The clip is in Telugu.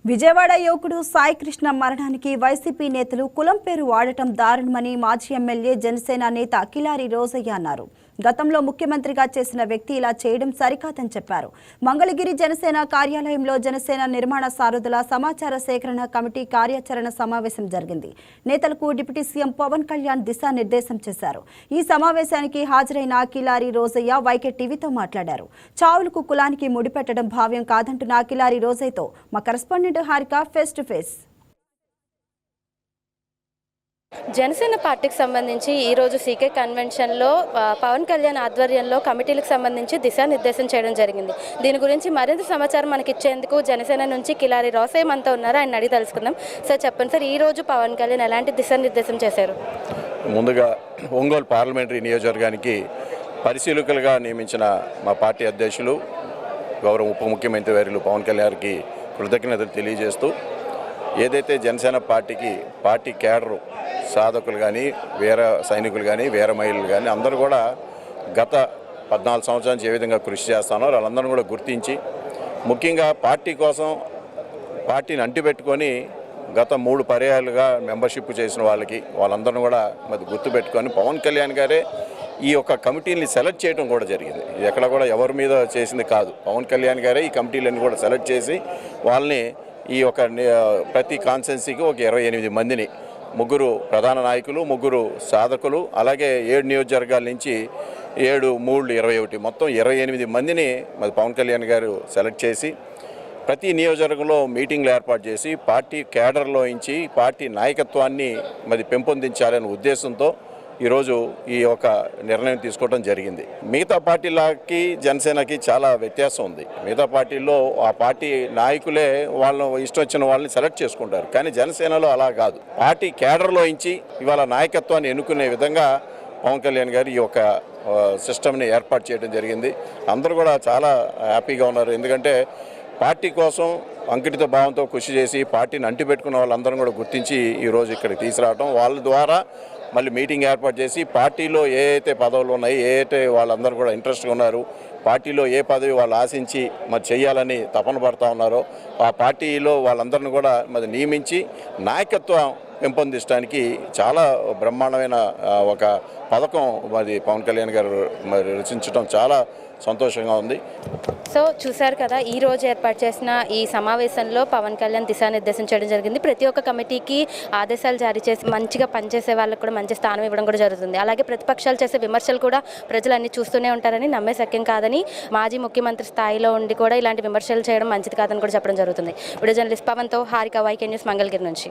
విజయవాడ యువకుడు సాయి కృష్ణ మరణానికి వైసీపీ నేతలు కులం పేరు వాడటం దారుణమని మాజీ ఎమ్మెల్యే జనసేన నేత కిలారి రోజయ్య అన్నారు. గతంలో ముఖ్యమంత్రిగా చేసిన వ్యక్తి ఇలా చేయడం సరికాదని చెప్పారు. మంగళగిరి జనసేన కార్యాలయంలో జనసేన నిర్మాణ సారథుల సమాచార సేకరణ కమిటీ కార్యాచరణ సమావేశం జరిగింది. నేతలకు డిప్యూటీ సీఎం పవన్ కళ్యాణ్ దిశానిర్దేశం చేశారు. ఈ సమావేశానికి హాజరైన కిలారి రోజయ్య వైకే టీవీతో మాట్లాడారు. చావులకు కులానికి ముడిపెట్టడం భావ్యం కాదంటున్న కిలారి రోజయ్యతో మా correspondent Harika face to face. Janasena పార్టీకి సంబంధించి ఈరోజు సీకే కన్వెన్షన్లో పవన్ కళ్యాణ్ ఆధ్వర్యంలో కమిటీలకు సంబంధించి దిశానిర్దేశం చేయడం జరిగింది. దీని గురించి మరింత సమాచారం మనకి ఇచ్చేందుకు జనసేన నుంచి కిలారి రోసయ్య మనతో ఉన్నారు. ఆయన అడిగి తెలుసుకుందాం. సార్ చెప్పండి సార్, ఈరోజు పవన్ కళ్యాణ్ ఎలాంటి దిశానిర్దేశం చేశారు? ముందుగా ఒంగోలు పార్లమెంటరీ నియోజకవర్గానికి పరిశీలకులుగా నియమించిన మా పార్టీ అధ్యక్షులు గౌరవ ఉప ముఖ్యమంత్రి వర్యులు పవన్ కళ్యాణ్కి కృతజ్ఞతలు తెలియజేస్తూ, ఏదైతే జనసేన పార్టీ కేడరు సాధకులు కానీ, వీర సైనికులు కానీ, వీర మహిళలు కానీ అందరూ కూడా గత 14 సంవత్సరాల నుంచి ఏ విధంగా కృషి చేస్తానో వాళ్ళందరూ కూడా గుర్తించి, ముఖ్యంగా పార్టీ కోసం పార్టీని అంటిపెట్టుకొని గత 3 పర్యాయాలుగా మెంబర్షిప్ చేసిన వాళ్ళందరూ కూడా మరి గుర్తుపెట్టుకొని పవన్ కళ్యాణ్ గారే ఈ యొక్క కమిటీని సెలెక్ట్ చేయడం కూడా జరిగింది. ఇది ఎక్కడ కూడా ఎవరి మీద చేసింది కాదు. పవన్ కళ్యాణ్ గారే ఈ కమిటీలన్నీ కూడా సెలెక్ట్ చేసి వాళ్ళని ఈ యొక్క ప్రతి కాన్స్టిట్యున్సీకి ఒక 28 మందిని, 3 ప్రధాన నాయకులు, 3 సాధకులు, అలాగే 7 నియోజకవర్గాల నుంచి 7, 3, 21 మొత్తం 28 మందిని మరి పవన్ కళ్యాణ్ గారు సెలెక్ట్ చేసి ప్రతి నియోజకవర్గంలో మీటింగ్లు ఏర్పాటు చేసి పార్టీ కేడర్లో నుంచి పార్టీ నాయకత్వాన్ని మరి పెంపొందించాలనే ఉద్దేశంతో ఈరోజు ఈ యొక్క నిర్ణయం తీసుకోవడం జరిగింది. మిగతా పార్టీలకి జనసేనకి చాలా వ్యత్యాసం ఉంది. మిగతా పార్టీల్లో ఆ పార్టీ నాయకులే వాళ్ళు ఇష్టం వచ్చిన వాళ్ళని సెలెక్ట్ చేసుకుంటారు. కానీ జనసేనలో అలా కాదు. పార్టీ కేడర్లో నుంచి ఇవాళ నాయకత్వాన్ని ఎన్నుకునే విధంగా పవన్ కళ్యాణ్ గారు ఈ యొక్క సిస్టమ్ని ఏర్పాటు చేయడం జరిగింది. అందరూ కూడా చాలా హ్యాపీగా ఉన్నారు. ఎందుకంటే పార్టీ కోసం అంకిత భావంతో కృషి చేసి పార్టీని అంటిపెట్టుకున్న వాళ్ళందరూ కూడా గుర్తించి ఈరోజు ఇక్కడికి తీసుకురావడం, వాళ్ళ ద్వారా మళ్ళీ మీటింగ్ ఏర్పాటు చేసి పార్టీలో ఏ అయితే పదవులు ఉన్నాయి, ఏ అయితే వాళ్ళందరూ కూడా ఇంట్రెస్ట్గా ఉన్నారు, పార్టీలో ఏ పదవి వాళ్ళు ఆశించి మరి చేయాలని తపన పడుతూ ఉన్నారో ఆ పార్టీలో వాళ్ళందరిని కూడా మరి నియమించి నాయకత్వం పెంపొందించడానికి చాలా బ్రహ్మాండమైన ఒక పథకం మరి పవన్ కళ్యాణ్ గారు మరి రచించడం చాలా సంతోషంగా ఉంది. సో చూశారు కదా, ఈ రోజు ఏర్పాటు చేసిన ఈ సమావేశంలో పవన్ కళ్యాణ్ దిశానిర్దేశం చేయడం జరిగింది. ప్రతి ఒక్క కమిటీకి ఆదేశాలు జారీ చేసి మంచిగా పనిచేసే వాళ్ళకు కూడా మంచి స్థానం ఇవ్వడం కూడా జరుగుతుంది. అలాగే ప్రతిపక్షాలు చేసే విమర్శలు కూడా ప్రజలు అన్ని చూస్తూనే ఉంటారని, నమ్మే సత్యం కాదని, మాజీ ముఖ్యమంత్రి స్థాయిలో ఉండి కూడా ఇలాంటి విమర్శలు చేయడం మంచిది కాదని కూడా చెప్పడం జరుగుతుంది. వీడియో జర్నలిస్ట్ పవన్తో హారిక, వైకే న్యూస్, మంగళగిరి నుంచి.